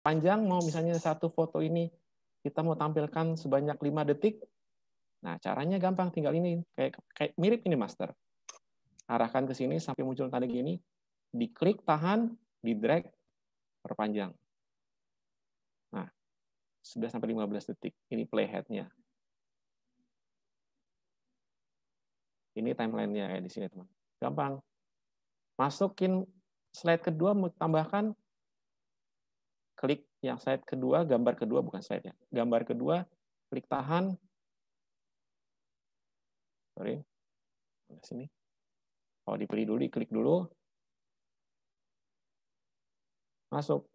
panjang, mau misalnya satu foto ini kita mau tampilkan sebanyak 5 detik. Nah, caranya gampang, tinggal ini kayak mirip ini Master. Arahkan ke sini sampai muncul tanda gini, diklik, tahan, di drag, perpanjang. Nah, sudah sampai 15 detik. Ini playhead-nya. Ini timeline-nya kayak di sini, teman. Gampang. Masukin slide kedua, mau tambahkan, klik yang slide kedua, gambar kedua, bukan slide ya. Gambar kedua, klik tahan. Sorry. Sini. Kalau dipilih dulu, diklik dulu. Masuk.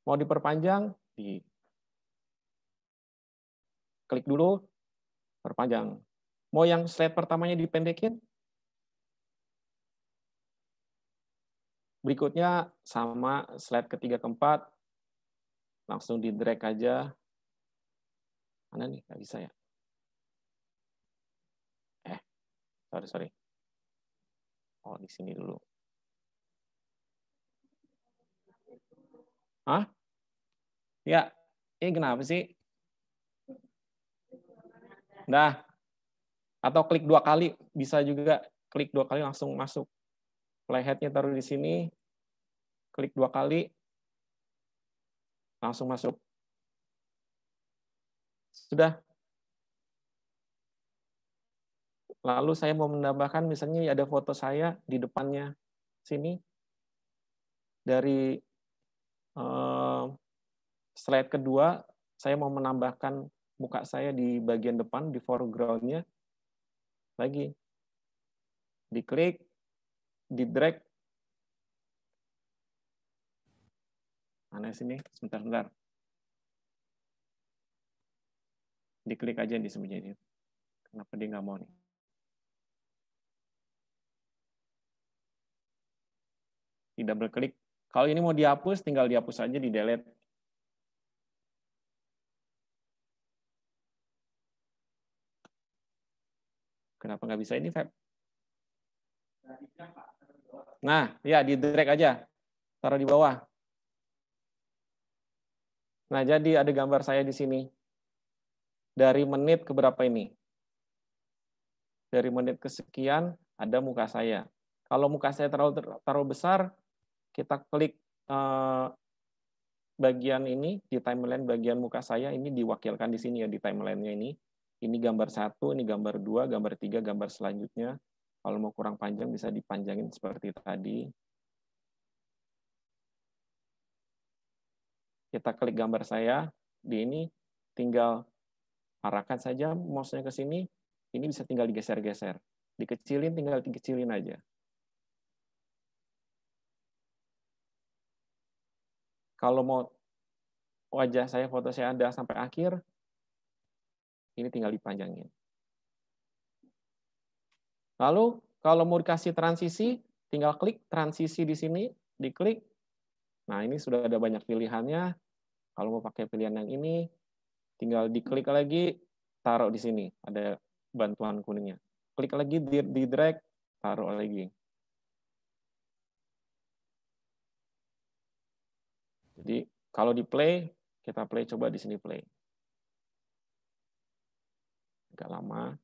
Mau diperpanjang, klik dulu, perpanjang. Mau yang slide pertamanya dipendekin, berikutnya sama slide ketiga keempat, langsung di drag aja. Mana nih? Nggak bisa ya? Sorry. Oh, di sini dulu. Hah? Ya, ini kenapa sih? Nah, atau klik 2 kali, bisa juga klik 2 kali langsung masuk. Playhead-nya taruh di sini, klik 2 kali, langsung masuk. Sudah. Lalu saya mau menambahkan, misalnya ada foto saya di depannya sini, dari slide kedua, saya mau menambahkan muka saya di bagian depan, di foreground-nya, lagi. Diklik, di drag. Mana sini? Sebentar. Diklik aja di sebelah. Kenapa dia nggak mau nih? Di double klik. Kalau ini mau dihapus, tinggal dihapus aja, di delete. Kenapa nggak bisa ini, Feb? Nah, ya di drag aja. Taruh di bawah. Nah, jadi ada gambar saya di sini. Dari menit ke berapa ini? Dari menit kesekian, ada muka saya. Kalau muka saya terlalu besar, kita klik bagian ini, di timeline bagian muka saya, ini diwakilkan di sini ya, di timeline-nya ini. Ini gambar 1, ini gambar 2, gambar 3, gambar selanjutnya. Kalau mau kurang panjang, bisa dipanjangin seperti tadi. Kita klik gambar saya, di ini, tinggal arahkan saja mouse-nya ke sini, ini bisa tinggal digeser-geser. Dikecilin, tinggal dikecilin aja. Kalau mau wajah saya, foto saya ada sampai akhir, ini tinggal dipanjangin. Lalu, kalau mau dikasih transisi, tinggal klik transisi di sini, diklik. Nah, ini sudah ada banyak pilihannya. Kalau mau pakai pilihan yang ini, tinggal diklik lagi, taruh di sini. Ada bantuan kuningnya. Klik lagi, di drag, taruh lagi. Jadi, kalau di play, kita play, coba di sini play. Agak lama.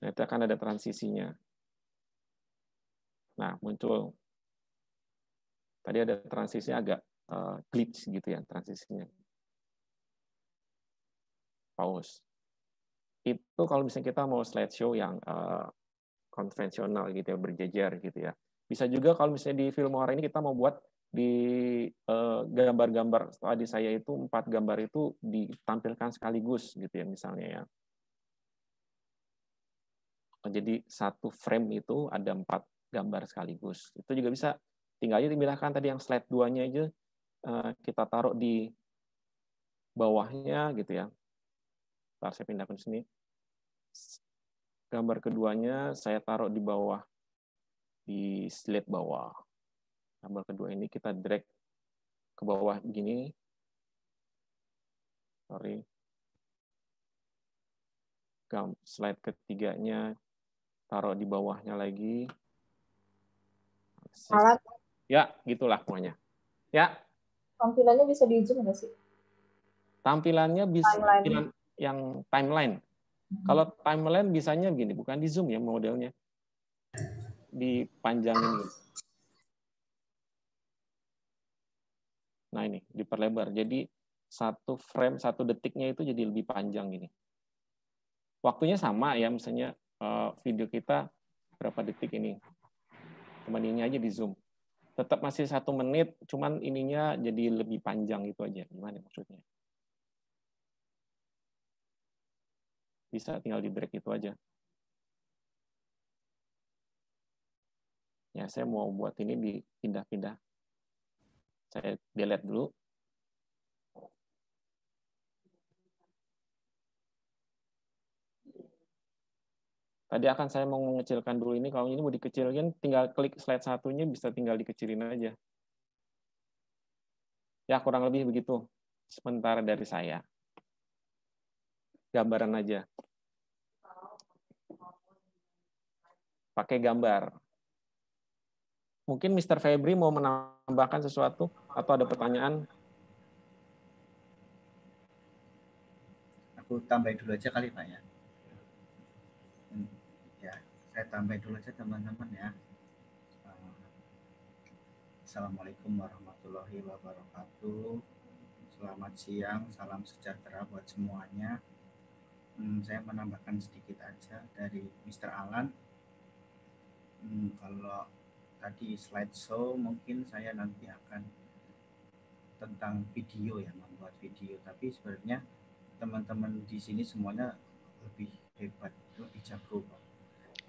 Nah, itu akan ada transisinya. Nah, muncul. Tadi ada transisinya agak glitch gitu ya, transisinya. Pause. Itu kalau misalnya kita mau slideshow yang konvensional gitu ya, berjejer gitu ya. Bisa juga kalau misalnya di Filmora ini kita mau buat di gambar-gambar tadi saya itu 4 gambar itu ditampilkan sekaligus gitu ya misalnya ya. Jadi satu frame itu ada 4 gambar sekaligus. Itu juga bisa. Tinggal aja dipindahkan tadi yang slide 2-nya aja kita taruh di bawahnya gitu ya. Ntar saya pindahkan ke sini. Gambar keduanya saya taruh di bawah, di slide bawah. Gambar kedua ini kita drag ke bawah begini. Sorry. Slide ketiganya taruh di bawahnya lagi. Alat. Ya, gitulah pokoknya. Ya. Tampilannya bisa di zoom nggak sih? Tampilannya bisa Timeline. yang timeline. Kalau timeline bisanya begini, bukan di zoom ya modelnya. Dipanjangin gitu. Nah ini, diperlebar. Jadi satu frame, 1 detiknya itu jadi lebih panjang gini. Waktunya sama ya, misalnya video kita berapa detik ini. Cuman ini aja di zoom. Tetap masih 1 menit, cuman ininya jadi lebih panjang gitu aja. Gimana maksudnya? Bisa tinggal di drag itu aja. Ya, saya mau buat ini dipindah-pindah. Saya delete dulu. Tadi akan saya mau mengecilkan dulu ini. Kalau ini mau dikecilin, tinggal klik slide satunya, bisa tinggal dikecilin aja. Ya, kurang lebih begitu. Sementara dari saya. Gambaran aja. Pakai gambar. Mungkin Mr. Febri mau menambahkan sesuatu atau ada pertanyaan? Aku tambahin dulu aja kali Pak ya. Ya, saya tambahin dulu aja teman-teman ya. Assalamualaikum warahmatullahi wabarakatuh. Selamat siang, salam sejahtera buat semuanya. Saya menambahkan sedikit aja dari Mr. Alan. Kalau tadi slideshow mungkin saya nanti akan tentang video ya, membuat video. Tapi sebenarnya teman-teman di sini semuanya lebih hebat, lebih jago.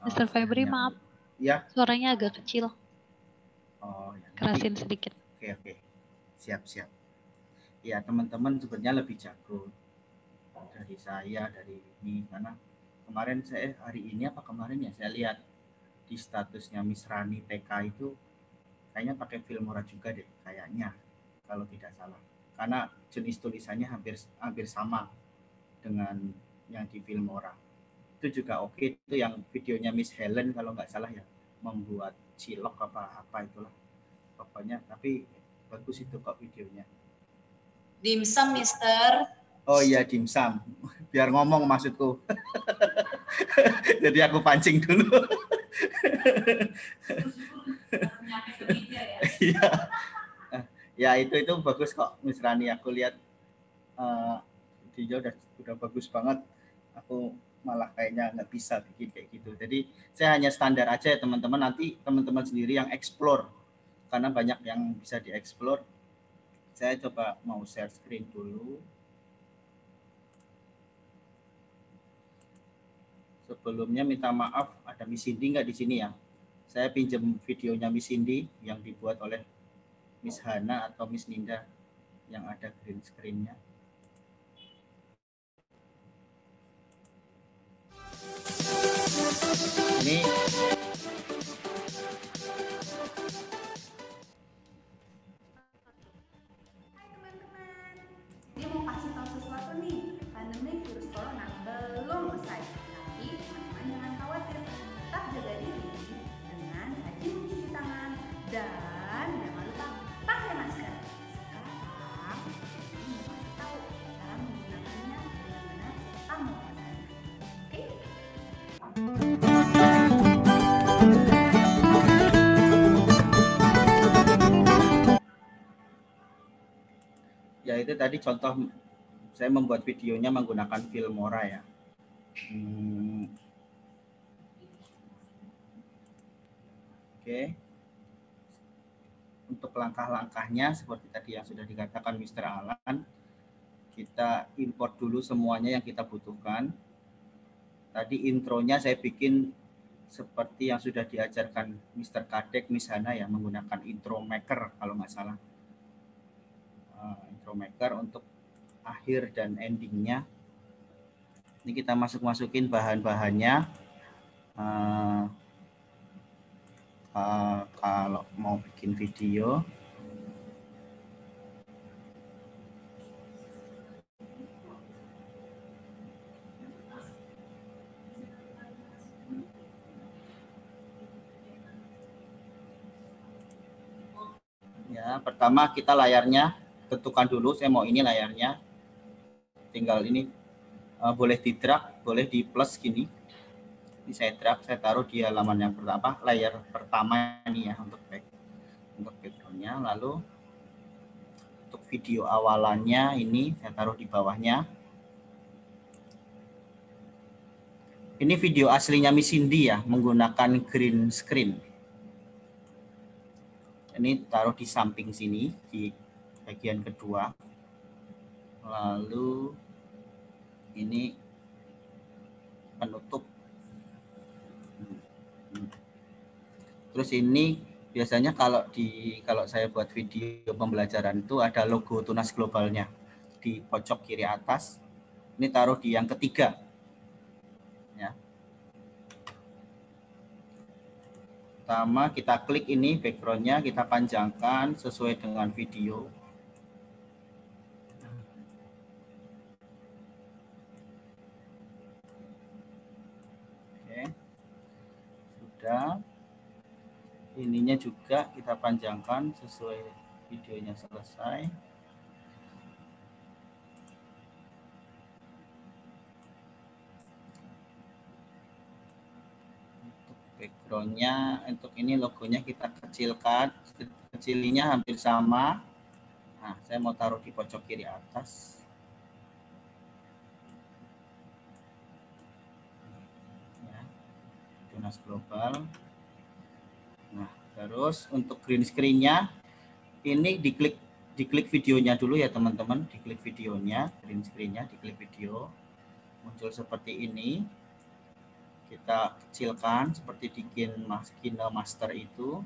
Mr. Febri, maaf. Ya. Suaranya agak kecil. Oh, ya. Kerasin sedikit. Oke. Siap. Ya, teman-teman sebenarnya lebih jago dari saya, dari ini. Karena kemarin hari ini apa kemarin ya, saya lihat di statusnya Miss Rani TK itu kayaknya pakai Filmora juga deh, kayaknya. Kalau tidak salah. Karena jenis tulisannya hampir sama dengan yang di Filmora. Itu juga oke. Itu yang videonya Miss Helen kalau nggak salah ya, membuat cilok apa itulah pokoknya. Tapi bagus itu kok videonya. Dimsum, Mister. Oh iya, dimsum. Biar ngomong maksudku. Jadi aku pancing dulu. Iya. Ya itu bagus kok Miss Rani. Aku lihat video udah bagus banget. Aku malah kayaknya nggak bisa bikin kayak gitu. Jadi saya hanya standar aja ya teman-teman. Nanti teman-teman sendiri yang explore. Karena banyak yang bisa dieksplor. Saya coba mau share screen dulu. Sebelumnya minta maaf, ada Miss Cindy nggak di sini ya? Saya pinjam videonya Miss Cindy yang dibuat oleh Miss Hana atau Miss Ninda yang ada green screen-nya. Ini dia mau kasih tahu sesuatu nih. Pandemi virus corona belum usai, tapi teman-teman jangan khawatir, tetap jaga diri dengan rajin mencuci tangan dan jangan lupa pakai masker. Sekarang ini mau kasih tahu cara menggunakannya benar-benar tanpa masker. Oke? Ya itu tadi contoh saya membuat videonya menggunakan Filmora ya. Oke. Untuk langkah-langkahnya seperti tadi yang sudah dikatakan Mr. Alan, kita import dulu semuanya yang kita butuhkan. Tadi intronya saya bikin seperti yang sudah diajarkan Mr. Kadek, Miss Hana ya, menggunakan intro maker kalau nggak salah. Intro maker untuk akhir dan endingnya. Ini kita masukin bahan-bahannya. Kalau mau bikin video, Ya, pertama kita layarnya tentukan dulu. Saya mau ini layarnya. Tinggal ini boleh di drag, boleh di plus gini. Ini saya drag, saya taruh di halaman yang pertama, layar pertama ini ya untuk backgroundnya. Lalu untuk video awalannya ini saya taruh di bawahnya. Ini video aslinya Miss Cindy ya, menggunakan green screen. Ini taruh di samping sini, di bagian kedua. Lalu ini penutup. Terus ini biasanya kalau saya buat video pembelajaran itu ada logo Tunas Globalnya di pojok kiri atas. Ini taruh di yang ketiga. Ya. Pertama kita klik ini backgroundnya, kita panjangkan sesuai dengan video. Oke. Sudah. Ininya juga kita panjangkan sesuai videonya selesai. Untuk backgroundnya, untuk ini logonya kita kecilkan, kecilinya hampir sama. Nah, saya mau taruh di pojok kiri atas. Ya, Tunas Global. Nah, terus untuk green screen-nya ini diklik videonya dulu ya teman-teman, diklik videonya, green screen-nya, diklik video. Muncul seperti ini. Kita kecilkan seperti di KineMaster itu.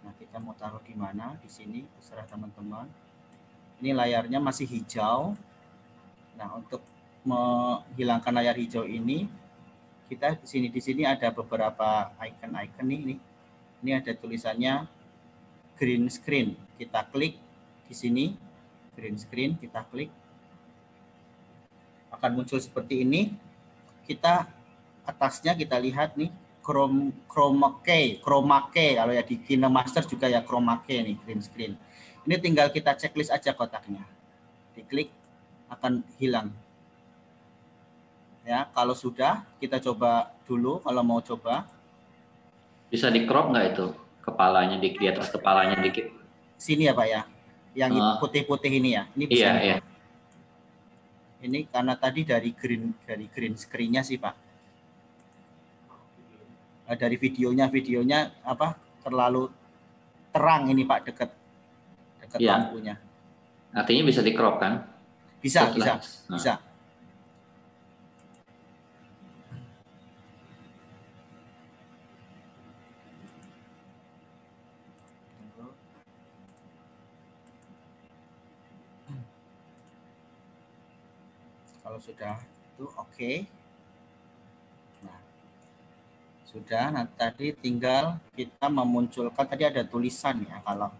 Nah, kita mau taruh di mana? Di sini, terserah teman-teman. Ini layarnya masih hijau. Nah, untuk menghilangkan layar hijau ini, kita di sini ada beberapa icon-icon nih. Ini ada tulisannya green screen. Kita klik di sini, green screen, kita klik. Akan muncul seperti ini. Kita atasnya kita lihat nih chroma key kalau ya di KineMaster juga ya chroma key nih green screen. Ini tinggal kita checklist aja kotaknya. Diklik akan hilang. Ya, kalau sudah kita coba dulu kalau mau coba. Bisa di crop nggak itu kepalanya di atas kepalanya dikit? Sini ya Pak ya, yang putih-putih ini ya. Ini bisa. Iya. Ini karena tadi dari green screen-nya sih Pak. Dari videonya apa terlalu terang ini Pak dekat lampunya. Artinya bisa di crop kan? Bisa. Kalau sudah itu oke. Nah, sudah. Nah, tadi tinggal kita memunculkan, tadi ada tulisan ya. Kalau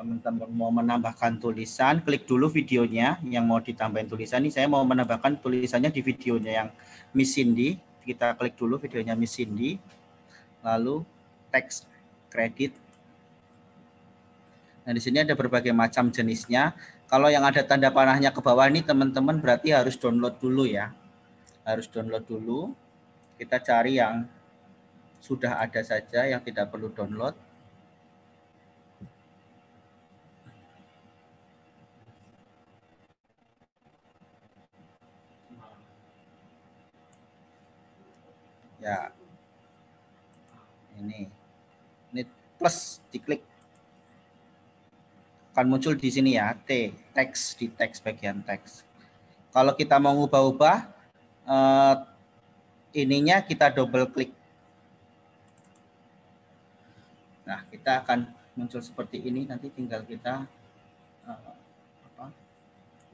teman-teman mau menambahkan tulisan, klik dulu videonya yang mau ditambahin tulisan. Ini saya mau menambahkan tulisannya di videonya yang Miss Cindy. Kita klik dulu videonya Miss Cindy. Lalu teks kredit. Nah, di sini ada berbagai macam jenisnya. Kalau yang ada tanda panahnya ke bawah ini teman-teman berarti harus download dulu ya. Harus download dulu. Kita cari yang sudah ada saja, yang tidak perlu download. Ya. Ini plus diklik. Akan muncul di sini ya, teks di teks bagian teks. Kalau kita mau ngubah-ubah ininya kita double klik. Nah, kita akan muncul seperti ini, nanti tinggal kita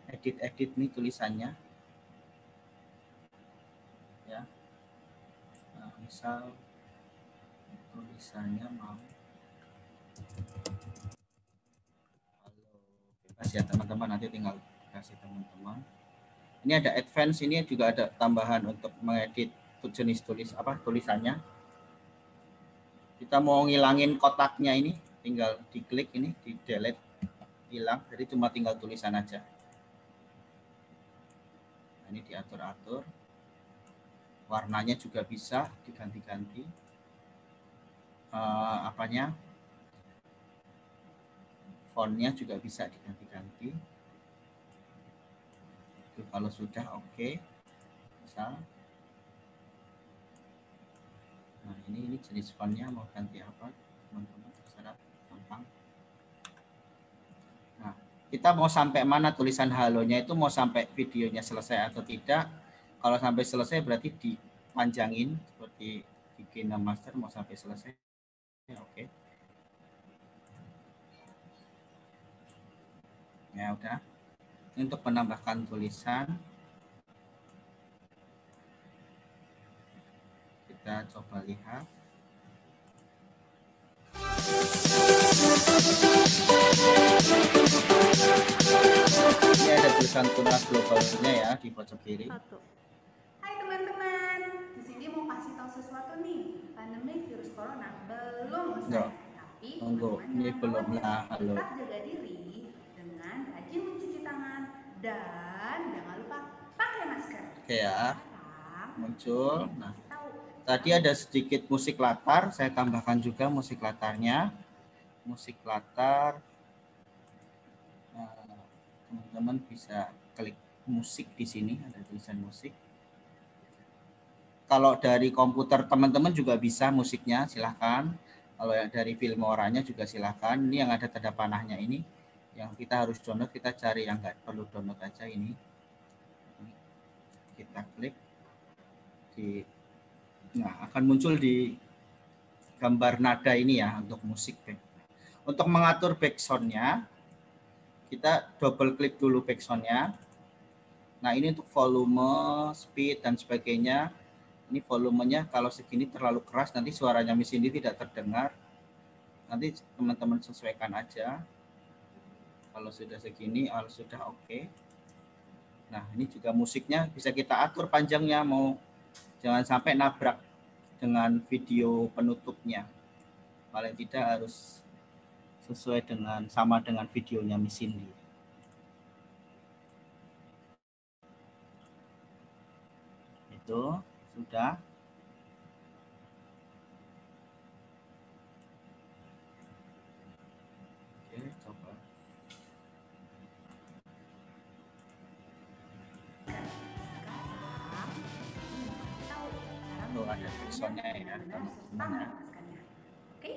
edit nih tulisannya. Ya. Nah, misal tulisannya mau ya teman-teman, nanti tinggal kasih teman-teman. Ini ada advance, ini juga ada tambahan untuk mengedit jenis tulisannya. Kita mau ngilangin kotaknya ini, tinggal diklik ini, di delete, hilang. Jadi cuma tinggal tulisan aja. Nah, ini diatur-atur. Warnanya juga bisa diganti-ganti. Fontnya juga bisa diganti-ganti. Itu kalau sudah oke, bisa. Nah, ini jenis fontnya mau ganti apa, teman-teman, terserah, gampang. Nah, kita mau sampai mana tulisan halonya itu, mau sampai videonya selesai atau tidak. Kalau sampai selesai berarti dipanjangin seperti di KineMaster, mau sampai selesai. Oke. Ya udah. Ini untuk menambahkan tulisan. Kita coba lihat. Ini ada tulisan tunas globalnya ya di pojok kiri. Hai teman-teman, di sini mau kasih tahu sesuatu nih. Pandemi virus corona belum selesai, tapi ini belum lah. Halo. tetap jaga diri dengan rajin mencuci tangan dan jangan lupa pakai masker. Oke ya, muncul. Nah, tadi ada sedikit musik latar, saya tambahkan juga musik latarnya. Musik latar, teman-teman bisa klik musik di sini, ada tulisan musik. Kalau dari komputer teman-teman juga bisa musiknya, silahkan. Kalau yang dari Filmoranya juga silahkan. Ini yang ada tanda panahnya ini, yang kita harus download, kita cari yang nggak perlu download aja ini. Kita klik di, nah akan muncul di gambar nada ini ya untuk musik. Untuk mengatur backsound-nya, kita double klik dulu backsound-nya. Nah ini untuk volume, speed dan sebagainya. Ini volumenya kalau segini terlalu keras, nanti suaranya Miss Cindy tidak terdengar. Nanti teman-teman sesuaikan aja. Kalau sudah segini, kalau sudah oke. Nah ini juga musiknya bisa kita atur panjangnya, mau jangan sampai nabrak dengan video penutupnya. Paling tidak harus sesuai dengan sama dengan videonya Miss Cindy. Itu sudah. Oke, coba. Tuh ada backsound-nya ya, teman-teman. Oke.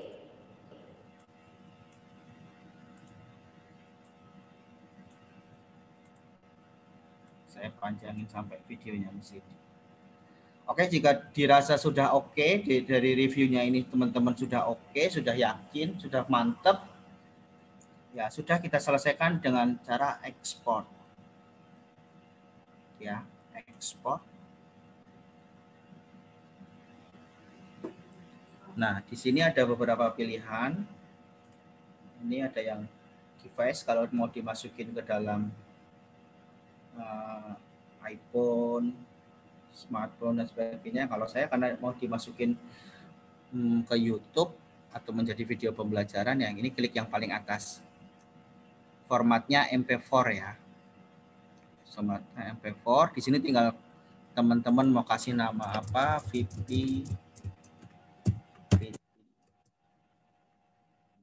Saya panjangin sampai videonya di sini. Oke, jika dirasa sudah oke, dari reviewnya ini teman-teman sudah oke, sudah yakin, sudah mantap, ya sudah kita selesaikan dengan cara ekspor. Ya, ekspor. Nah, di sini ada beberapa pilihan. Ini ada yang device kalau mau dimasukin ke dalam iPhone, smartphone dan sebagainya. Kalau saya karena mau dimasukin ke YouTube atau menjadi video pembelajaran, yang ini klik yang paling atas. Formatnya MP4 ya. Formatnya MP4. Di sini tinggal teman-teman mau kasih nama apa, VP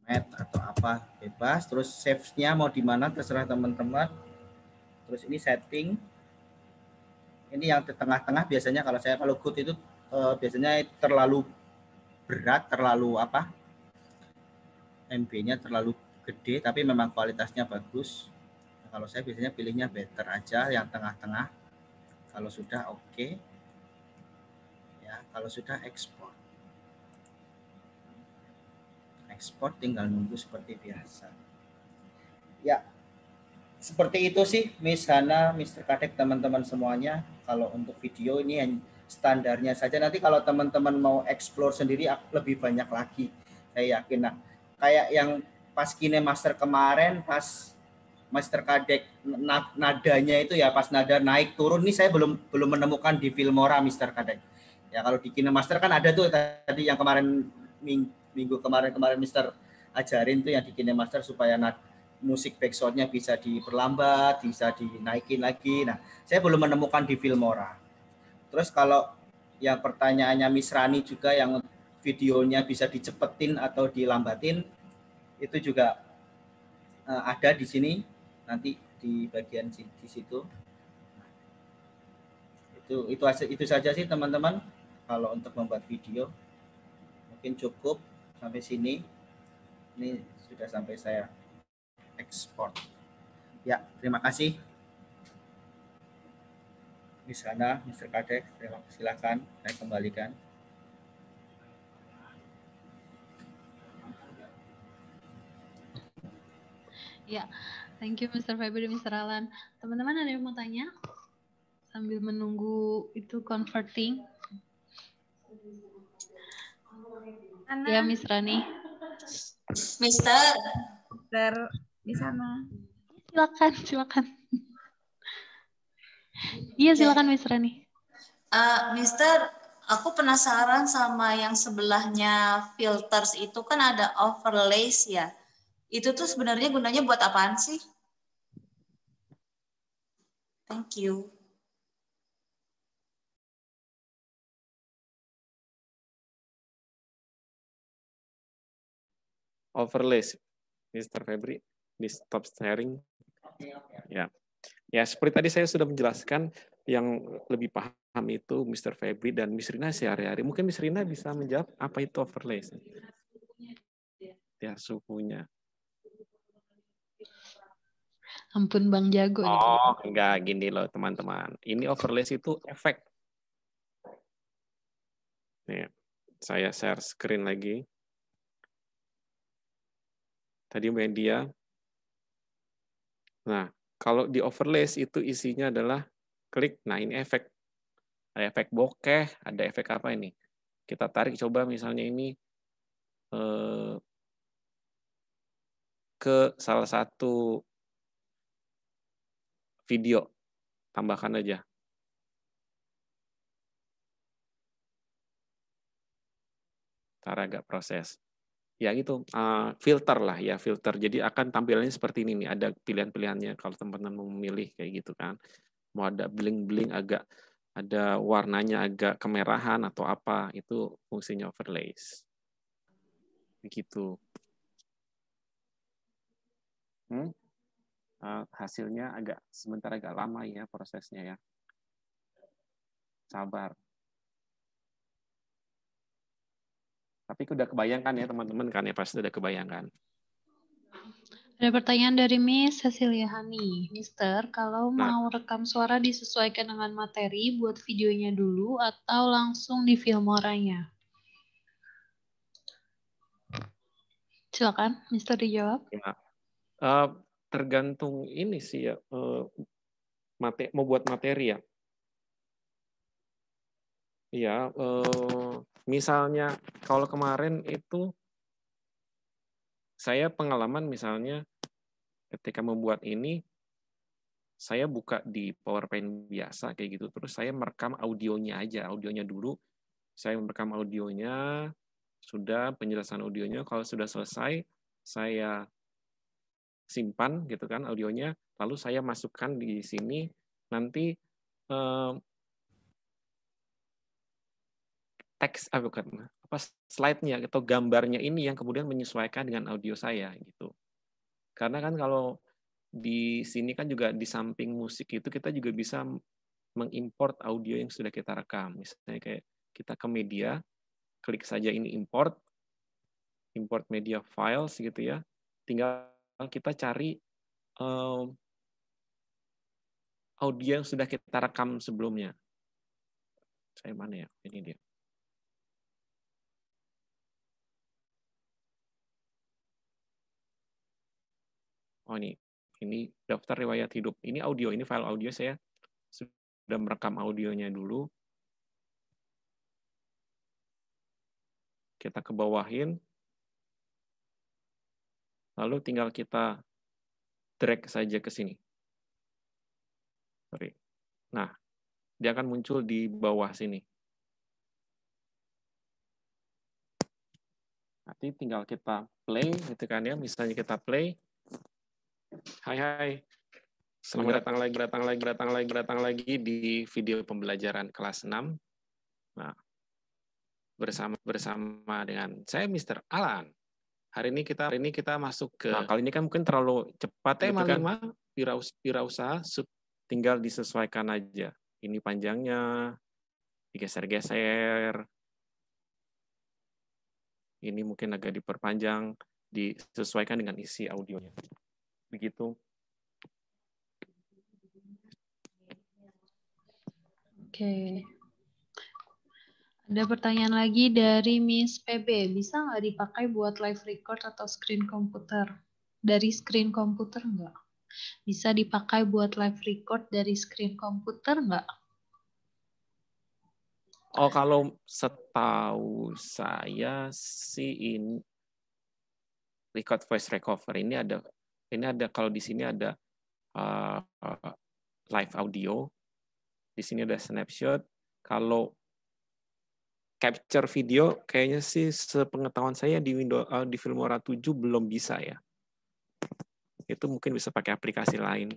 atau apa, bebas. Terus save-nya mau di mana terserah teman-teman. Terus ini setting. Ini yang di tengah-tengah biasanya kalau good itu biasanya terlalu berat, terlalu apa? MB-nya terlalu gede, tapi memang kualitasnya bagus. Nah, kalau saya biasanya pilihnya better aja, yang tengah-tengah. Kalau sudah oke. Ya, kalau sudah ekspor. Ekspor tinggal nunggu seperti biasa. Ya. Seperti itu sih Miss Hana, Mr. Kadek, teman-teman semuanya. Kalau untuk video ini yang standarnya saja. Nanti kalau teman-teman mau explore sendiri lebih banyak lagi. Saya yakin. Nah, kayak yang pas KineMaster kemarin, pas Mr. Kadek nadanya itu ya, pas nada naik turun, ini saya belum menemukan di Filmora Mr. Kadek. Ya kalau di KineMaster kan ada tuh tadi yang kemarin minggu kemarin Mr. ajarin tuh yang di KineMaster supaya musik backsound-nya bisa diperlambat, bisa dinaikin lagi. Nah, saya belum menemukan di Filmora. Terus kalau yang pertanyaannya Miss Rani juga yang videonya bisa dicepetin atau dilambatin, itu juga ada di sini nanti di bagian di situ. Itu saja sih teman-teman. Kalau untuk membuat video mungkin cukup sampai sini. Ini sudah sampai saya ekspor. Ya, terima kasih. Di sana, Mr. Kadek, silakan saya kembalikan. Ya, thank you Mr. Febri, Mr. Alan. Teman-teman ada yang mau tanya? Sambil menunggu itu converting. Ya, Miss Rani. Mister. Di sana. Silakan. Iya, silakan Miss Rani. Mister, aku penasaran sama yang sebelahnya filters itu kan ada overlays ya. Itu tuh sebenarnya gunanya buat apaan sih? Thank you. Overlays, Mr. Febri, di stop sharing. Ya, seperti tadi saya sudah menjelaskan, yang lebih paham itu Mr. Febri dan Miss Rina sehari-hari. Mungkin Miss Rina bisa menjawab apa itu overlays. Ya, suhunya. Ampun Bang Jago nih. Oh, enggak, gini loh teman-teman. Ini overlays itu efek. Nih, saya share screen lagi. Tadi media. Nah, kalau di overlays itu isinya adalah klik. Nah, ini efek. Ada efek bokeh, ada efek apa ini? Kita tarik coba misalnya ini ke salah satu video. Tambahkan aja. Ntar agak proses. Ya gitu, filter lah ya, filter. Jadi akan tampilannya seperti ini nih, ada pilihan-pilihannya kalau teman-teman mau memilih kayak gitu kan. Mau ada bling-bling agak, ada warnanya agak kemerahan atau apa, itu fungsinya overlays. Begitu. Hasilnya sebentar agak lama ya prosesnya ya. Sabar. Tapi udah kebayangkan ya teman-teman kan ya, pasti udah kebayangkan. Ada pertanyaan dari Miss Cecilia Hani. Mister, kalau mau rekam suara disesuaikan dengan materi, buat videonya dulu atau langsung di Filmora-nya? Silakan, Mister dijawab. Ya. Tergantung ini sih ya, mau buat materi ya. Iya, misalnya kalau kemarin itu saya pengalaman misalnya ketika membuat ini, saya buka di PowerPoint biasa kayak gitu, terus saya merekam audionya aja, audionya dulu, saya merekam audionya, sudah penjelasan audionya, kalau sudah selesai, saya simpan gitu kan audionya, lalu saya masukkan di sini, nanti teks slide-nya atau gambarnya ini yang kemudian menyesuaikan dengan audio saya gitu. Karena kan kalau di sini kan juga di samping musik itu kita juga bisa mengimport audio yang sudah kita rekam. Misalnya kayak kita ke media, klik saja ini import media files gitu ya. Tinggal kita cari audio yang sudah kita rekam sebelumnya. Saya mana ya? Ini dia. Oh ini daftar riwayat hidup. Ini audio, ini file audio saya sudah merekam audionya dulu. Kita ke bawahin. Lalu tinggal kita drag saja ke sini. Sorry. Nah, dia akan muncul di bawah sini. Nanti tinggal kita play gitu kan ya. Misalnya kita play. Hai. Selamat datang lagi di video pembelajaran kelas 6. Nah, bersama dengan saya Mr. Alan. Hari ini kita masuk ke, nah, kali ini kan mungkin terlalu cepat tema kan? 5 wirausaha, tinggal disesuaikan aja. Ini panjangnya, digeser-geser. Ini mungkin agak diperpanjang, disesuaikan dengan isi audionya. Begitu. Oke. Ada pertanyaan lagi dari Miss PB. Bisa nggak dipakai buat live record atau screen komputer? Dari screen komputer nggak? Bisa dipakai buat live record dari screen komputer nggak? Oh, kalau setahu saya sih ini record voice recover ini ada kalau di sini ada live audio, di sini ada snapshot. Kalau capture video kayaknya sih sepengetahuan saya di di Filmora 7 belum bisa ya. Itu mungkin bisa pakai aplikasi lain.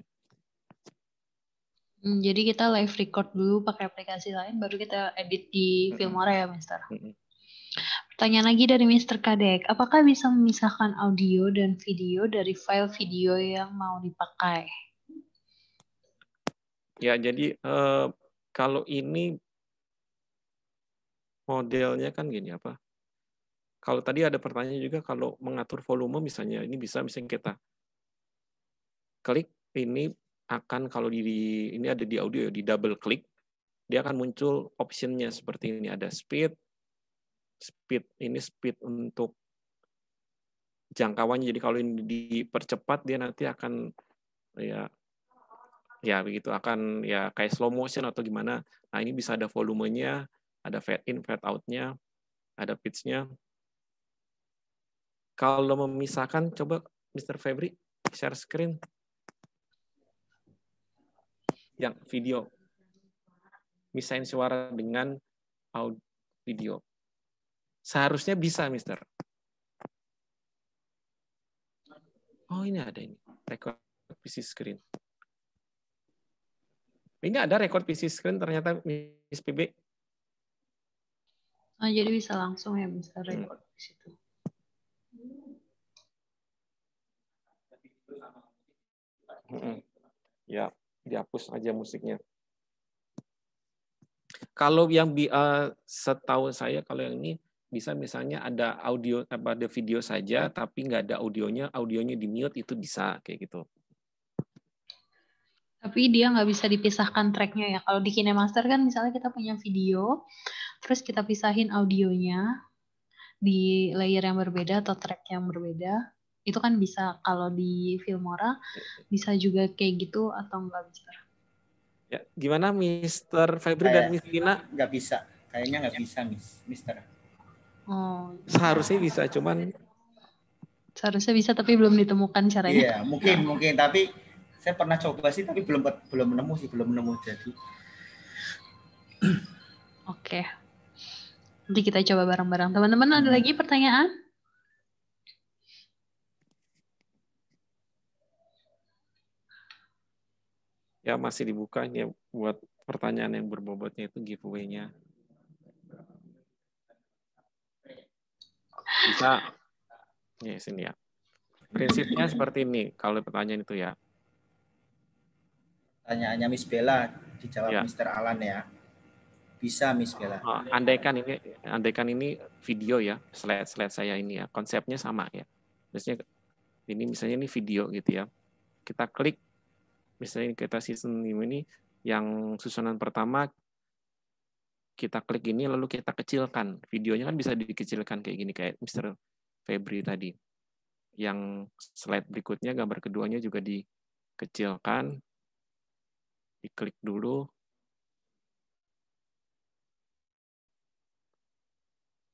Jadi kita live record dulu pakai aplikasi lain, baru kita edit di Filmora ya, Mister. Pertanyaan lagi dari Mr. Kadek, apakah bisa memisahkan audio dan video dari file video yang mau dipakai? Ya, jadi kalau ini modelnya kan gini apa? Kalau tadi ada pertanyaan juga kalau mengatur volume misalnya ini bisa misalnya kita klik ini akan kalau ini ada di audio di double klik dia akan muncul optionnya seperti ini, ada speed ini speed untuk jangkauannya, jadi kalau ini dipercepat dia nanti akan ya begitu akan ya kayak slow motion atau gimana. Nah ini bisa ada volumenya, ada fade in fade out-nya, ada pitch-nya. Kalau memisahkan coba Mr. Febri share screen yang video, misahin suara dengan audio video. Seharusnya bisa, Mister. Oh, ini ada ini. Record PC screen. Ini ada record PC screen ternyata Miss PB. Oh, jadi bisa langsung ya, bisa record di situ. Ya, dihapus aja musiknya. Kalau yang setahu saya kalau yang ini bisa misalnya ada audio ada video saja tapi nggak ada audionya di mute, itu bisa kayak gitu. Tapi dia nggak bisa dipisahkan tracknya ya. Kalau di KineMaster kan misalnya kita punya video, terus kita pisahin audionya di layer yang berbeda atau track yang berbeda. Itu kan bisa. Kalau di Filmora bisa juga kayak gitu atau nggak bisa? Ya, gimana Mr. Febri dan Miss Lina? Nggak bisa. Kayaknya nggak bisa, Mister. Oh, seharusnya bisa, cuman seharusnya bisa tapi belum ditemukan caranya. Iya, mungkin tapi saya pernah coba sih tapi belum nemu jadi. Oke. Nanti kita coba bareng-bareng. Teman-teman ada lagi pertanyaan? Ya masih dibuka ini ya, buat pertanyaan yang berbobotnya itu giveaway-nya. Bisa ya sini ya. Prinsipnya seperti ini kalau pertanyaan itu ya. Pertanyaannya Miss Bella dijawab ya. Mr. Alan ya. Bisa Miss Bella. Andaikan ini video ya, slide saya ini ya. Konsepnya sama ya. Misalnya ini video gitu ya. Kita klik misalnya kita season ini yang susunan pertama kita klik ini lalu kita kecilkan. Videonya kan bisa dikecilkan kayak gini kayak Mr. Febri tadi. Yang slide berikutnya gambar keduanya juga dikecilkan. Diklik dulu.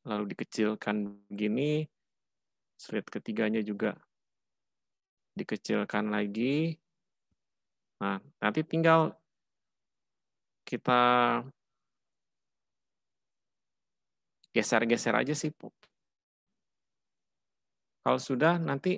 Lalu dikecilkan begini. Slide ketiganya juga dikecilkan lagi. Nah, nanti tinggal kita geser-geser aja sih. Kalau sudah, nanti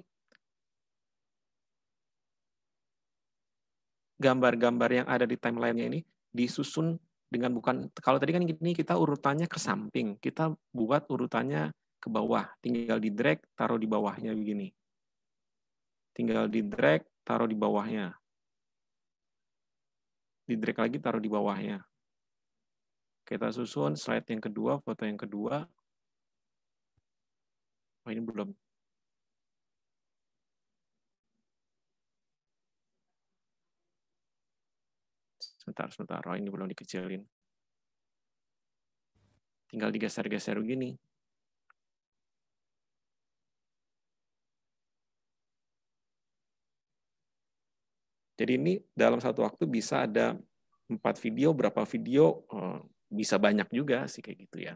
gambar-gambar yang ada di timeline-nya ini disusun dengan bukan, kalau tadi kan gini kita urutannya ke samping, kita buat urutannya ke bawah, tinggal di drag, taruh di bawahnya begini. Tinggal di drag, taruh di bawahnya. Di drag lagi, taruh di bawahnya. Kita susun slide yang kedua, foto yang kedua. Oh, ini belum. Sebentar. Oh, ini belum dikecilin. Tinggal digeser-geser begini. Jadi ini dalam satu waktu bisa ada 4 video, berapa video, bisa banyak juga sih kayak gitu ya.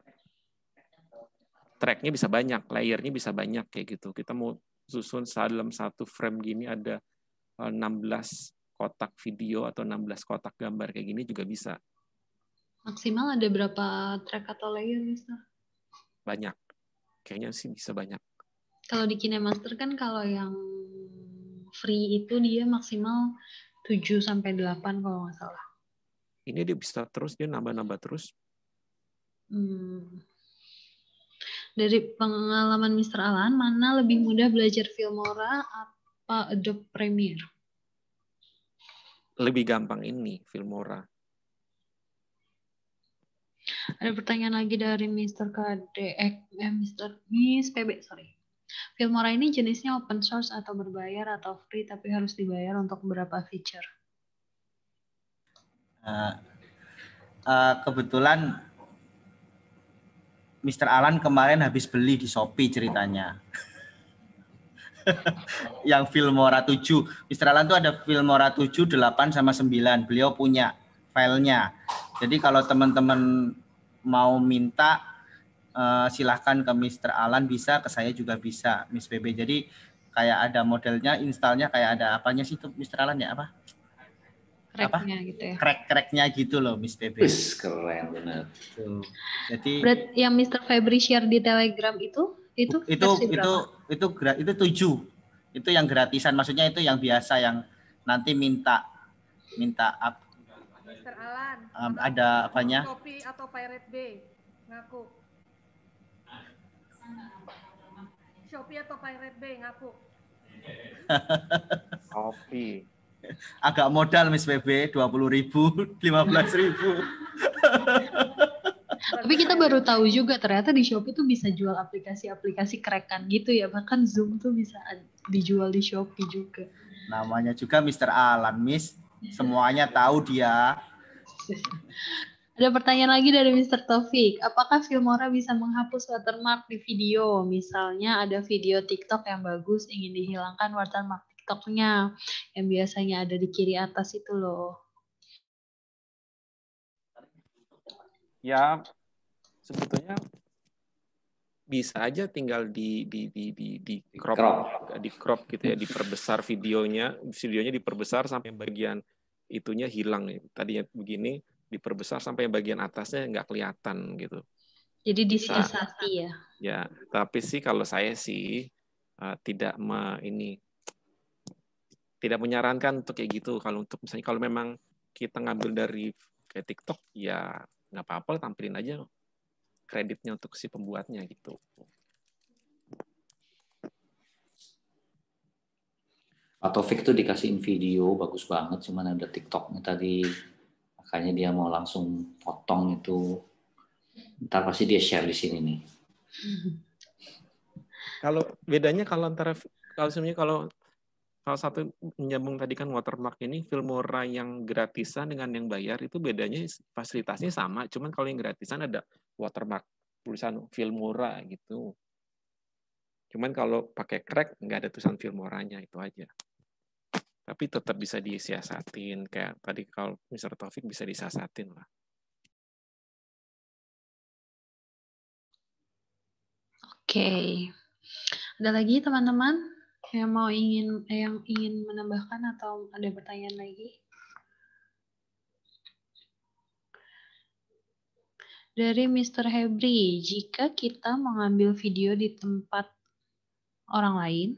Tracknya bisa banyak, layernya bisa banyak kayak gitu. Kita mau susun dalam satu frame gini ada 16 kotak video atau 16 kotak gambar kayak gini juga bisa. Maksimal ada berapa track atau layer, Mister? Banyak. Kayaknya sih bisa banyak. Kalau di KineMaster kan kalau yang free itu dia maksimal 7-8 kalau nggak salah. Ini dia bisa terus, dia nambah-nambah terus. Dari pengalaman Mr. Alan, mana lebih mudah belajar Filmora apa Adobe Premiere? Lebih gampang ini, Filmora. Ada pertanyaan lagi dari Mr. Miss PB, sorry. Filmora ini jenisnya open source atau berbayar atau free tapi harus dibayar untuk beberapa feature? Kebetulan Mr. Alan kemarin habis beli di Shopee ceritanya. Yang Filmora 7. Mr. Alan tuh ada Filmora 7, 8, sama 9. Beliau punya filenya. Jadi kalau teman-teman mau minta, silahkan ke Mr. Alan, bisa, ke saya juga bisa, Miss PB. Jadi kayak ada modelnya, installnya kayak ada apanya sih tuh Mr. Alan ya, apa? Crack-nya gitu ya. Crack-cracknya gitu loh, Miss PB. Wis, keren bener. Tuh. Jadi yang Mr. Febri share di Telegram itu versi berapa? Itu 7. Itu yang gratisan, maksudnya itu yang biasa, yang nanti minta up. Mr. Alan, ada apanya? Shopee atau Pirate Bay? Ngaku. Shopee atau Pirate Bay? Ngaku. Shopee. Agak modal Miss PB, 20.000, 15.000. Tapi kita baru tahu juga ternyata di Shopee tuh bisa jual aplikasi-aplikasi crackan gitu ya. Bahkan Zoom tuh bisa dijual di Shopee juga. Namanya juga Mr. Alan, Miss. Semuanya tahu dia. Ada pertanyaan lagi dari Mr. Taufik. Apakah Filmora bisa menghapus watermark di video? Misalnya ada video TikTok yang bagus, ingin dihilangkan watermark TikToknya yang biasanya ada di kiri atas itu loh. Ya, sebetulnya bisa aja tinggal di crop gitu ya, diperbesar videonya diperbesar sampai bagian itunya hilang. Tadinya begini, diperbesar sampai bagian atasnya nggak kelihatan gitu. Jadi disiasati ya. Ya, tapi sih kalau saya sih tidak menyarankan untuk kayak gitu. Kalau untuk misalnya kalau memang kita ngambil dari kayak TikTok, ya nggak apa-apa, tampilin aja kreditnya untuk si pembuatnya gitu. Pak Taufik tuh dikasihin video bagus banget, cuman ada TikToknya tadi, makanya dia mau langsung potong itu. Ntar pasti dia share di sini nih. Kalau bedanya kalau antara kalau satu menyambung tadi kan watermark ini, Filmora yang gratisan dengan yang bayar itu bedanya fasilitasnya sama, cuman kalau yang gratisan ada watermark tulisan Filmora gitu. Cuman kalau pakai crack nggak ada tulisan Filmoranya, itu aja. Tapi tetap bisa disiasatin, kayak tadi kalau Mr. Taufik bisa disiasatin lah. Oke. Ada lagi teman-teman yang ingin menambahkan atau ada pertanyaan lagi? Dari Mr. Hebri, jika kita mengambil video di tempat orang lain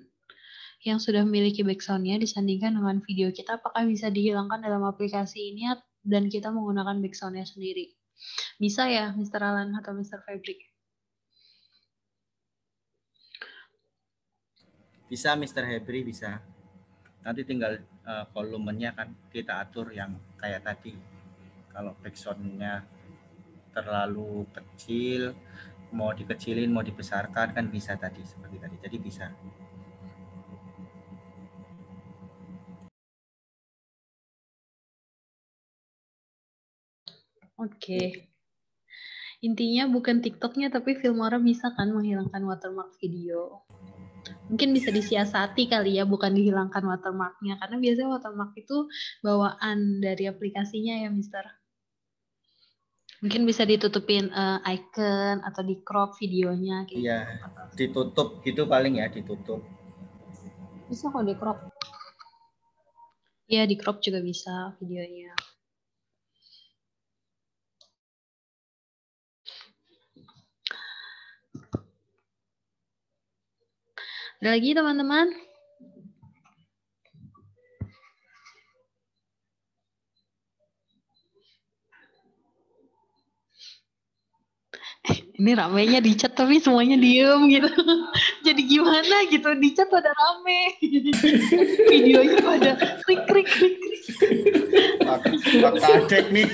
yang sudah memiliki background-nya disandingkan dengan video kita, apakah bisa dihilangkan dalam aplikasi ini dan kita menggunakan background-nya sendiri? Bisa ya, Mr. Alan atau Mr. Febri? Bisa, Mr. Hebri, bisa. Nanti tinggal volumenya kan kita atur yang kayak tadi. Kalau background-nya terlalu kecil, mau dikecilin, mau dibesarkan kan bisa tadi, seperti tadi. Jadi bisa. Oke. Intinya bukan TikToknya, tapi Filmora bisa kan menghilangkan watermark video. Mungkin bisa disiasati kali ya, bukan dihilangkan watermarknya. Karena biasanya watermark itu bawaan dari aplikasinya ya, Mister. Mungkin bisa ditutupin icon atau di crop videonya. Iya, ditutup gitu paling ya, ditutup. Bisa kok di crop. Iya, di crop juga bisa videonya. Ada lagi teman-teman? Ini ramenya di chat tapi semuanya diem gitu. Jadi gimana gitu, di chat pada rame. Videonya pada klik. Pak Kadek nih.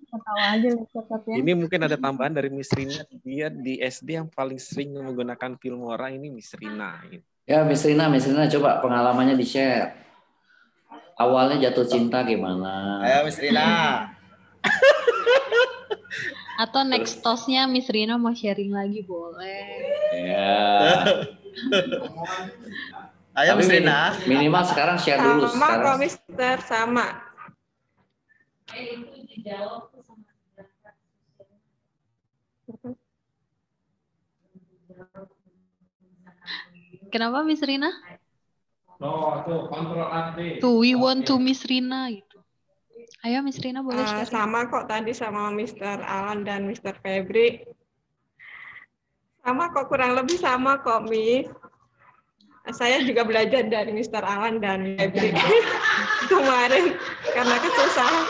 Ketawa aja chatnya. Ini mungkin ada tambahan dari Miss Rina. Dia di SD yang paling sering menggunakan Filmora ini Miss Rina. Ya, Miss Rina coba pengalamannya di-share. Awalnya jatuh cinta gimana? Ayo, Miss Rina. Atau next toast-nya Miss Rina mau sharing lagi boleh. Ya. Ayo, Miss Rina. Minimal sekarang share dulu. Sama kok, Mister, sama. Kenapa Miss Rina? Tuh, kontrol AT. Tuh, we want to Miss Rina gitu. Ayo Miss Rina boleh share. Sama kok tadi sama Mr. Alan dan Mr. Febri. Sama kok, kurang lebih sama kok, Miss. Saya juga belajar dari Mr. Alan dan Febri kemarin karena kesusahan.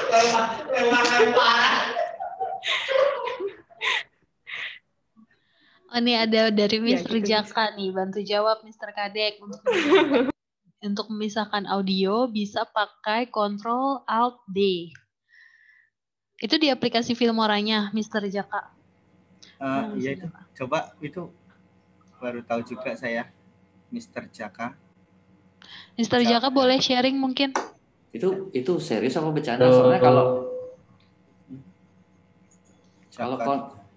Oh, ini ada dari Miss Ya, gitu, Rejaka nih, bantu jawab Mr. Kadek. Untuk memisahkan audio bisa pakai Ctrl Alt D. Itu di aplikasi Filmoranya, Mr. Jaka. Iya itu. Coba itu baru tahu juga saya, Mr. Jaka. Mr. Jaka boleh sharing mungkin? Itu serius apa bercanda? Soalnya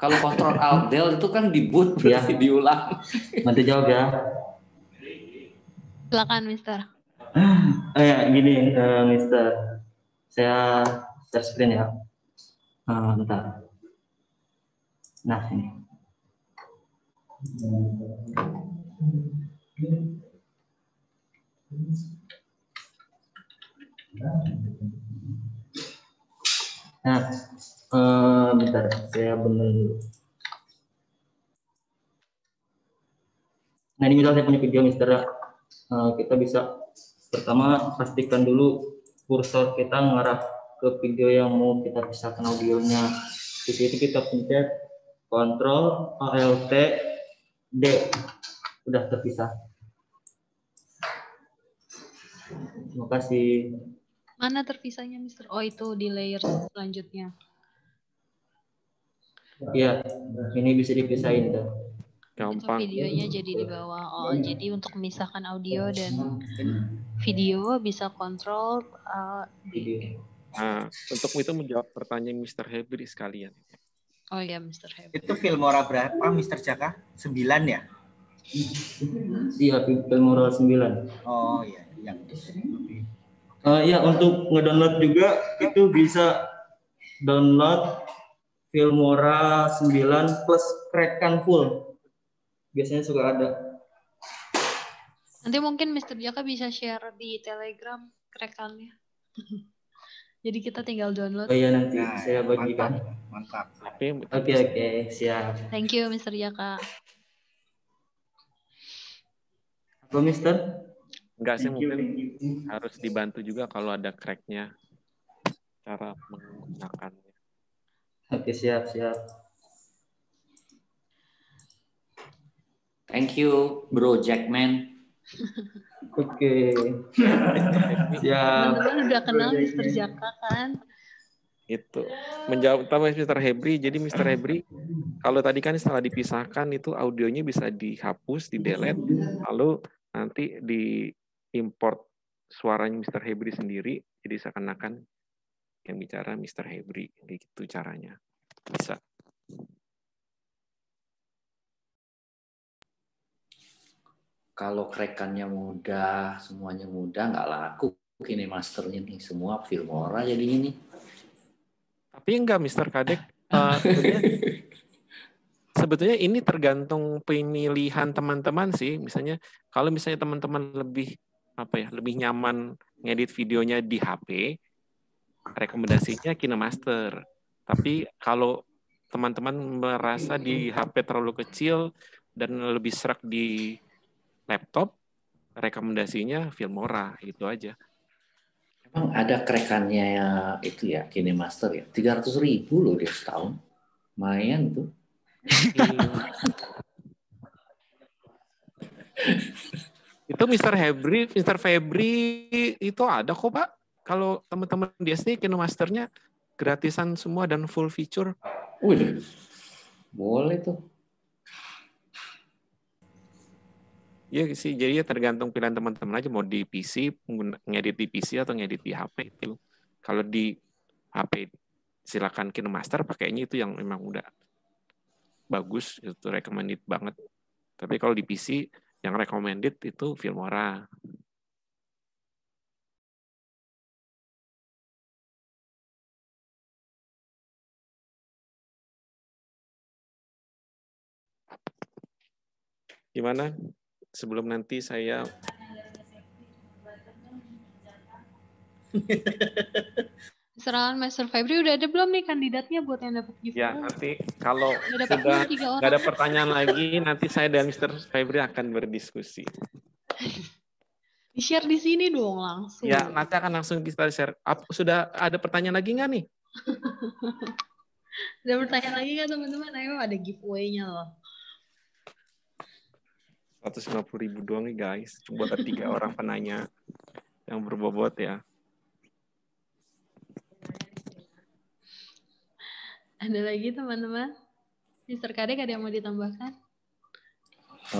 kalau kontrol Alt Del itu kan di boot berarti diulang. Nanti jawab ya. Silakan, Mister. Ya gini, Mister. Saya share screen ya. Bentar. Nah, ini. Nah, bentar, saya bener dulu. Nah, ini misal saya punya video, Mister. Kita bisa pertama pastikan dulu kursor kita mengarah ke video yang mau kita pisahkan audionya. Di situ kita pencet Ctrl Alt D, sudah terpisah. Terima kasih. Mana terpisahnya, Mister? Oh, itu di layer selanjutnya. Iya, ini bisa dipisahin tuh. Gampang. Itu videonya jadi di bawah. Oh, jadi untuk memisahkan audio dan video bisa kontrol Video. Nah, untuk itu menjawab pertanyaan Mr. Hebri sekalian. Oh iya, Mr. Hebri. Itu Filmora berapa, Mr. Jaka? 9 ya? Iya, Filmora 9. Oh iya, yang di sini. Ya, untuk ngedownload juga itu bisa download Filmora 9 plus crackkan full. Biasanya suka ada. Nanti mungkin Mr. Jaka bisa share di Telegram crackannya. Jadi kita tinggal download. Oh iya, nanti saya bagikan. Mantap. Oke, siap. Thank you Mr. Jaka. Bro Mister? Enggak sih, mungkin harus dibantu juga kalau ada crack-nya cara menggunakannya. Oke, siap. Thank you, Bro Jackman. Oke. Siap. Teman-teman udah kenal Mr. Jaka kan? Itu menjawab pertama Mr. Hebri. Jadi Mr. Hebri, kalau tadi kan setelah dipisahkan itu audionya bisa dihapus, di-delete, lalu nanti di-import suaranya Mr. Hebri sendiri, jadi seakan-akan yang bicara Mr. Hebri, gitu caranya. Bisa. Kalau krekannya mudah, semuanya mudah, nggak laku KineMaster-nya nih. Semua Filmora jadinya nih. Tapi enggak, Mr. Kadek. Sebetulnya ini tergantung pemilihan teman-teman sih. Misalnya, kalau misalnya teman-teman lebih nyaman ngedit videonya di HP, rekomendasinya KineMaster. Tapi kalau teman-teman merasa di HP terlalu kecil dan lebih serak di laptop, rekomendasinya Filmora, itu aja. Emang ada krekannya ya, itu ya, KineMaster ya. 300.000 loh dia setahun. Lumayan tuh. Itu Mr. Febri itu ada kok, Pak. Kalau teman-teman di SD KineMaster-nya gratisan semua dan full feature. Wih, boleh tuh. Iya sih, jadi ya tergantung pilihan teman-teman aja mau di PC, ngedit di PC atau ngedit di HP itu. Kalau di HP silakan KineMaster, pakainya itu yang memang udah bagus, itu recommended banget. Tapi kalau di PC yang recommended itu Filmora. Gimana? Sebelum nanti saya Master Febri udah ada belum nih kandidatnya buat yang dapat giveaway? ya nanti kalau Udah sudah 3 orang. nggak ada pertanyaan lagi, nanti saya dan Mr. Febri akan berdiskusi. Di-share di sini dong langsung. Ya, nanti akan langsung kita share. Sudah ada pertanyaan lagi nggak nih? Ada pertanyaan lagi nggak teman-teman? Ayo, ada giveaway-nya loh. 150.000 doang nih guys. Cuma ada 3 orang penanya yang berbobot ya. Ada lagi teman-teman? Mr. Kadek ada yang mau ditambahkan?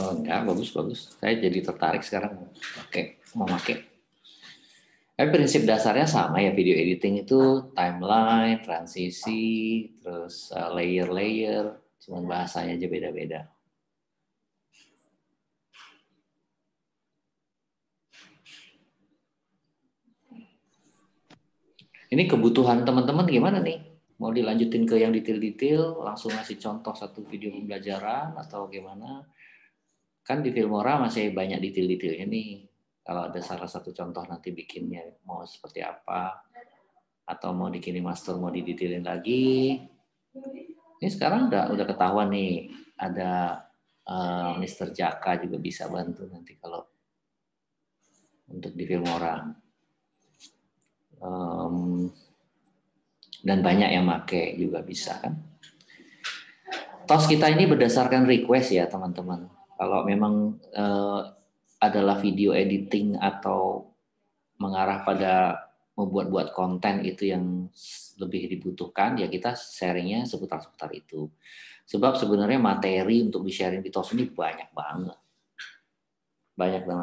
Oh, enggak, bagus. Saya jadi tertarik sekarang mau pakai. Tapi prinsip dasarnya sama ya, video editing itu timeline, transisi, terus layer-layer, cuma bahasanya aja beda-beda. Ini kebutuhan teman-teman gimana nih? Mau dilanjutin ke yang detail-detail, langsung ngasih contoh satu video pembelajaran atau gimana? Kan di Filmora masih banyak detail-detailnya nih. Kalau ada salah satu contoh nanti bikinnya mau seperti apa, atau mau di KineMaster mau didetailin lagi. Ini sekarang udah ketahuan nih, ada Mr. Jaka juga bisa bantu nanti kalau untuk di Filmora. Dan banyak yang make juga bisa kan. TOS kita ini berdasarkan request ya teman-teman. Kalau memang adalah video editing atau mengarah pada membuat konten itu yang lebih dibutuhkan, ya kita sharingnya seputar-seputar itu. Sebab sebenarnya materi untuk di-sharing di TOS ini banyak banget.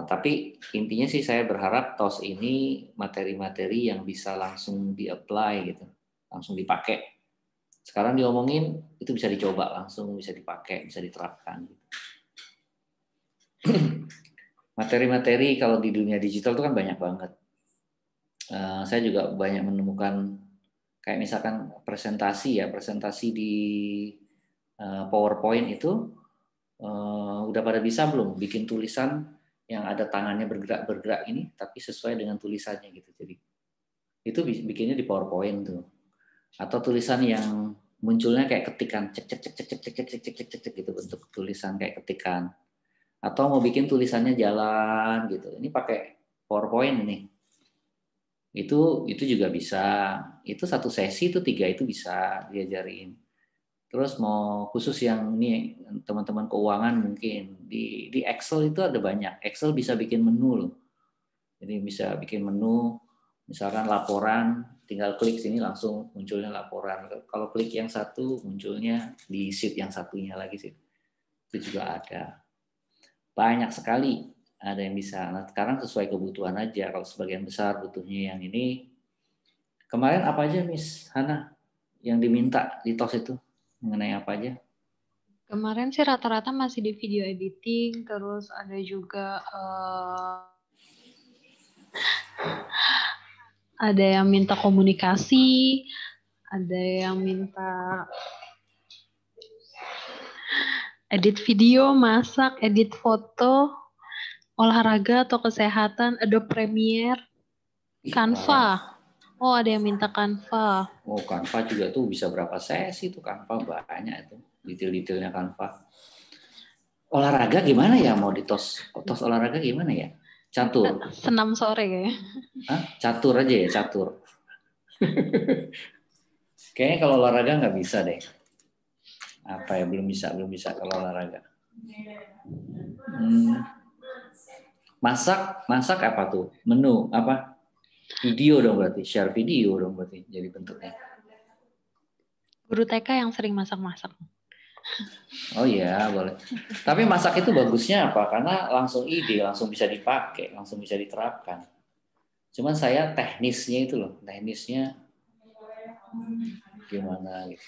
Tapi intinya sih saya berharap TOS ini materi-materi yang bisa langsung di-apply gitu, langsung dipakai. Sekarang diomongin itu bisa dicoba langsung, bisa dipakai, bisa diterapkan. Materi-materi kalau di dunia digital itu kan banyak banget. Saya juga banyak menemukan kayak misalkan presentasi di PowerPoint itu udah pada bisa belum bikin tulisan yang ada tangannya bergerak ini tapi sesuai dengan tulisannya gitu. Jadi itu bikinnya di PowerPoint tuh. Atau tulisan yang munculnya kayak ketikan cek gitu, bentuk tulisan kayak ketikan. Atau mau bikin tulisannya jalan gitu. Ini pakai PowerPoint nih. Itu juga bisa. Itu satu sesi itu 3 itu bisa diajarin. Terus mau khusus yang ini teman-teman keuangan mungkin di Excel itu ada banyak. Excel bisa bikin menu loh. Jadi bisa bikin menu, misalkan laporan, tinggal klik sini langsung munculnya laporan. Kalau klik yang satu munculnya di sheet yang satunya lagi sih. Itu juga ada. Banyak sekali ada yang bisa. Nah, sekarang sesuai kebutuhan aja. Kalau sebagian besar butuhnya yang ini. Kemarin apa aja Miss Hana yang diminta di TOS itu? Mengenai apa aja? Kemarin sih rata-rata masih di video editing, terus ada juga ada yang minta komunikasi, ada yang minta edit video, masak, edit foto, olahraga atau kesehatan, Adobe Premiere, Canva. Oh, ada yang minta Canva. Oh, Canva juga tuh bisa berapa sesi tuh Canva, banyak itu detail-detailnya Canva. Olahraga gimana ya mau di TOS olahraga gimana ya? Catur. Senam sore kayaknya. Hah? Catur aja ya, catur. Kayaknya kalau olahraga nggak bisa deh. Apa ya, belum bisa kalau olahraga. Masak apa tuh? Menu apa? Video dong berarti, share video dong berarti jadi bentuknya. Guru TK yang sering masak-masak. Oh iya, boleh. Tapi masak itu bagusnya apa? Karena langsung ide, langsung bisa dipakai, langsung bisa diterapkan. Cuman saya teknisnya itu loh, teknisnya gimana gitu.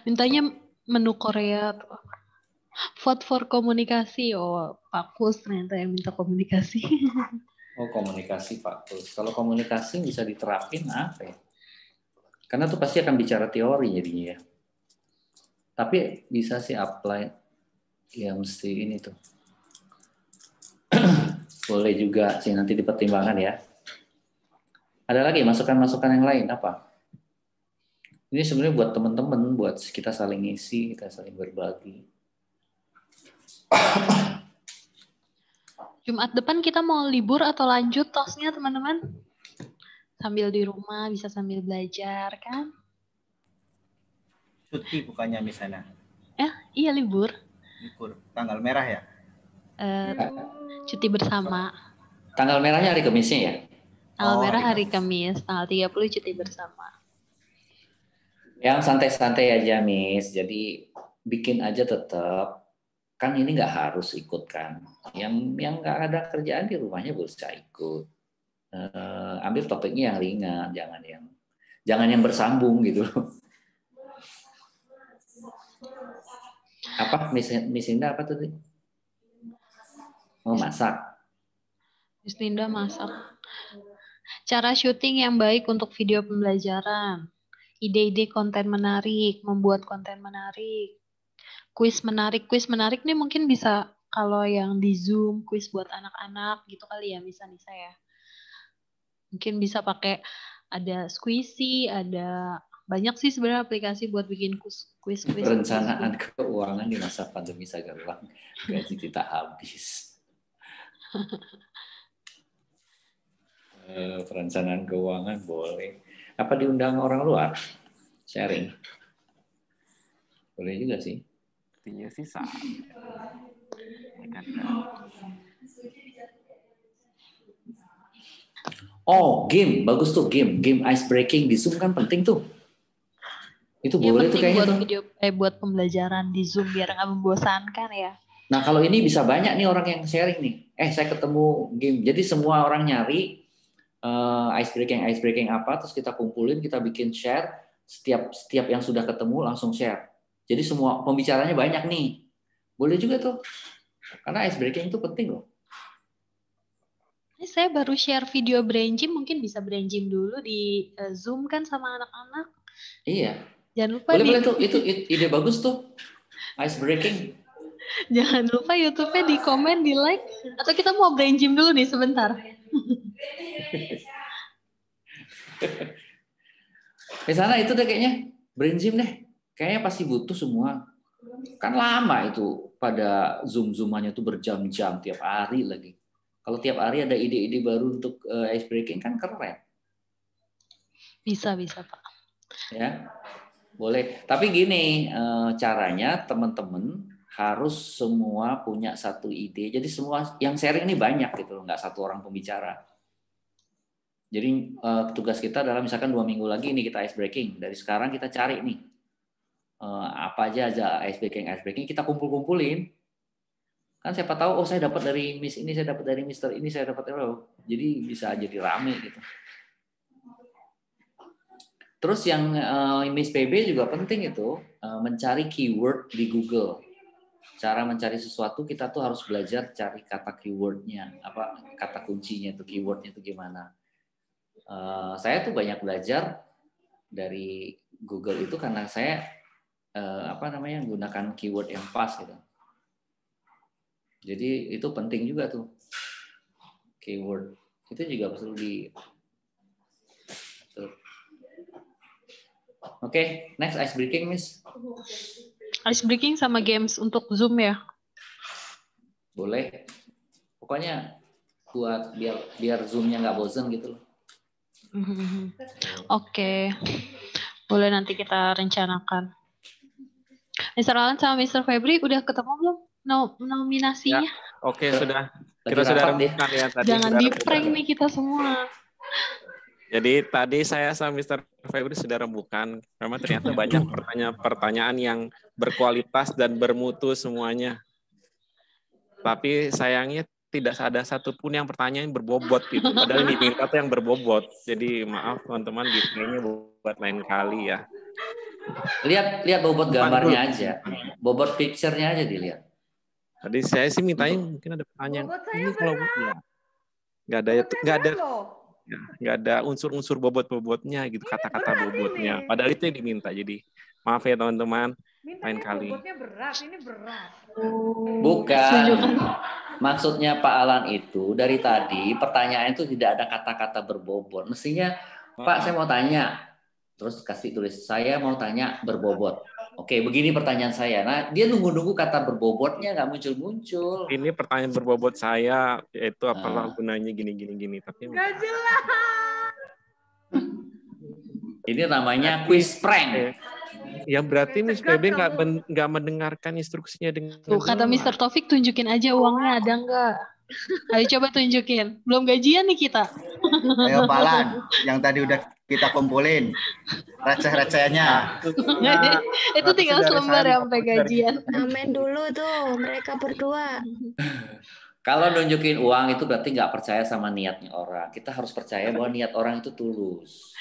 Mintanya menu Korea tuh. Vote for komunikasi. Oh, Pak Kus ternyata yang minta komunikasi. Oh, komunikasi Pak Kus. Kalau komunikasi bisa diterapin apa ya? Karena tuh pasti akan bicara teori jadinya ya. Tapi bisa sih apply. Ya mesti ini tuh. Boleh juga sih nanti dipertimbangkan ya. Ada lagi masukan-masukan yang lain apa? Ini sebenarnya buat teman-teman, buat kita saling ngisi, kita saling berbagi. Jumat depan kita mau libur atau lanjut TOS-nya teman-teman? Sambil di rumah bisa sambil belajar kan? Cuti bukannya misalnya? Iya libur. Libur tanggal merah ya? Cuti bersama. Tanggal merahnya hari Kamisnya ya? Tanggal merah hari Kamis, tanggal 30 cuti bersama. Yang santai-santai aja, Miss. Jadi bikin aja tetap. Kan ini nggak harus ikut kan. Yang nggak ada kerjaan di rumahnya bisa ikut. Ambil topiknya yang ringan, jangan yang bersambung gitu. Apa Miss Indah apa tadi? Mau masak. Miss Linda masak. Cara syuting yang baik untuk video pembelajaran. Ide-ide konten menarik, membuat konten menarik. Kuis menarik nih mungkin bisa kalau yang di Zoom, kuis buat anak-anak gitu kali ya, bisa ya. Mungkin bisa pakai ada Squeezy, ada banyak sih sebenarnya aplikasi buat bikin kuis. Perencanaan keuangan di masa pandemi Sagarlang, gaji kita habis. Perencanaan keuangan boleh. Apa diundang orang luar? Sharing. Boleh juga sih. Artinya sih sama. Oh, game. Bagus tuh game. Game ice breaking di Zoom kan penting tuh. Itu ya, boleh tuh kayaknya buat tuh. Video, buat pembelajaran di Zoom biar nggak membosankan ya. Nah, kalau ini bisa banyak nih orang yang sharing nih. Saya ketemu game. Jadi semua orang nyari ice breaking apa, terus kita kumpulin, kita bikin share. Setiap yang sudah ketemu langsung share. Jadi semua pembicaranya banyak nih. Boleh juga tuh. Karena ice breaking itu penting loh. Saya baru share video brain gym, mungkin bisa brain gym dulu di Zoom kan sama anak-anak. Iya. Jangan lupa boleh tuh, itu ide bagus tuh. Ice breaking. Jangan lupa YouTube-nya di komen, di like. Atau kita mau brain gym dulu nih sebentar. Di sana itu deh kayaknya brain gym deh. Kayaknya pasti butuh semua. Kan lama itu pada Zoom-Zoomannya tuh berjam-jam tiap hari lagi. Kalau tiap hari ada ide-ide baru untuk ice breaking kan keren. Bisa Pak. Ya, boleh. Tapi gini, caranya teman-teman harus semua punya satu ide. Jadi semua yang sharing ini banyak gitu loh, nggak satu orang pembicara. Jadi tugas kita adalah misalkan 2 minggu lagi ini kita ice breaking. Dari sekarang kita cari nih apa aja ice breaking kita kumpul-kumpulin. Kan siapa tahu saya dapat dari Miss ini, saya dapat dari Mister ini, saya dapat jadi bisa jadi rame gitu. Terus yang Miss PB juga penting itu mencari keyword di Google. Cara mencari sesuatu kita tuh harus belajar cari kata keywordnya, apa kata kuncinya itu, keywordnya itu gimana. Saya tuh banyak belajar dari Google itu karena saya gunakan keyword yang pas gitu. Jadi itu penting juga tuh keyword itu juga perlu di. Oke, next ice breaking, Miss. Ice breaking sama games untuk Zoom ya? Boleh. Pokoknya buat biar Zoom-nya nggak bosan gitu loh. Oke. Boleh nanti kita rencanakan. Mr. Alan sama Mr. Febri udah ketemu belum nominasinya? Ya, oke, sudah. Kita sudah rembukan ya tadi. Jangan di-prank nih kita semua. Jadi tadi saya sama Mr. Febri sudah rembukan. Memang ternyata banyak pertanyaan yang berkualitas dan bermutu semuanya. Tapi sayangnya tidak ada satupun yang pertanyaan berbobot gitu. Padahal ini minta yang berbobot. Jadi maaf teman-teman, giveaway-nya buat lain kali ya. Lihat bobot gambarnya aja. Bobot picture-nya aja dilihat. Tadi saya sih mintanya mungkin ada pertanyaan. Ini kalau ya. Nggak ada unsur-unsur bobotnya gitu, kata-kata bobotnya. Padahal itu yang diminta. Jadi maaf ya teman-teman, lain kali. Bobotnya berat, ini berat. Bukan. Maksudnya Pak Alan itu dari tadi pertanyaan itu tidak ada kata-kata berbobot. Mestinya Pak saya mau tanya, terus kasih tulis saya mau tanya berbobot. Oke, begini pertanyaan saya. Nah, dia nunggu-nunggu kata berbobotnya nggak muncul-muncul. Ini pertanyaan berbobot saya, yaitu apalah gunanya gini. Tapi nggak jelas. Ini namanya quiz prank. Ya berarti Miss PB nggak mendengarkan instruksinya dengan. Tuh kata Mr. Taufik, tunjukin aja uangnya ada nggak? Ayo coba tunjukin. Belum gajian nih kita. Ayo Pak Alan, yang tadi udah kita kumpulin receh-recehnya. Itu tinggal selembar ya sampai gajian. Amen dulu tuh mereka berdua. Kalau nunjukin uang itu berarti nggak percaya sama niatnya orang. Kita harus percaya bahwa niat orang itu tulus.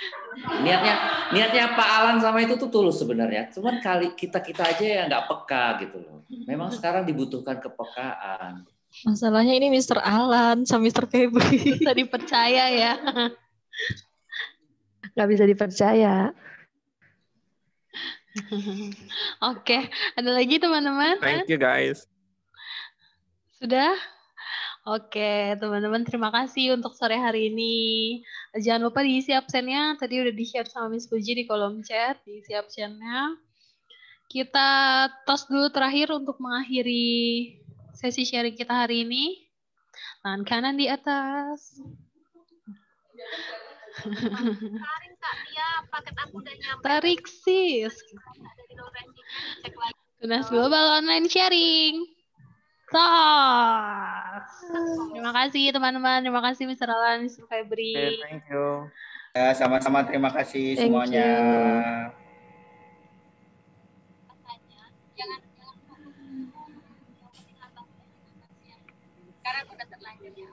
Niatnya Pak Alan sama itu tuh tulus sebenarnya. Cuman kita aja yang nggak peka gitu loh. Memang sekarang dibutuhkan kepekaan. Masalahnya ini Mr. Alan sama Mr. Febri. Bisa dipercaya ya. Nggak bisa dipercaya. Oke, ada lagi teman-teman? Thank you guys. Sudah? Oke, teman-teman terima kasih untuk sore hari ini. Jangan lupa diisi absennya. Tadi udah di-share sama Miss Puji di kolom chat, diisi absennya. Kita tos dulu terakhir untuk mengakhiri sesi sharing kita hari ini. Tangan kanan di atas. Tarik sis. Tunas Global Online Sharing. Terima kasih teman-teman. Terima kasih Mr. Alan, Mr. Febri. Okay, thank you. Ya, sama-sama terima kasih semuanya. Sekarang udah terlanjur ya.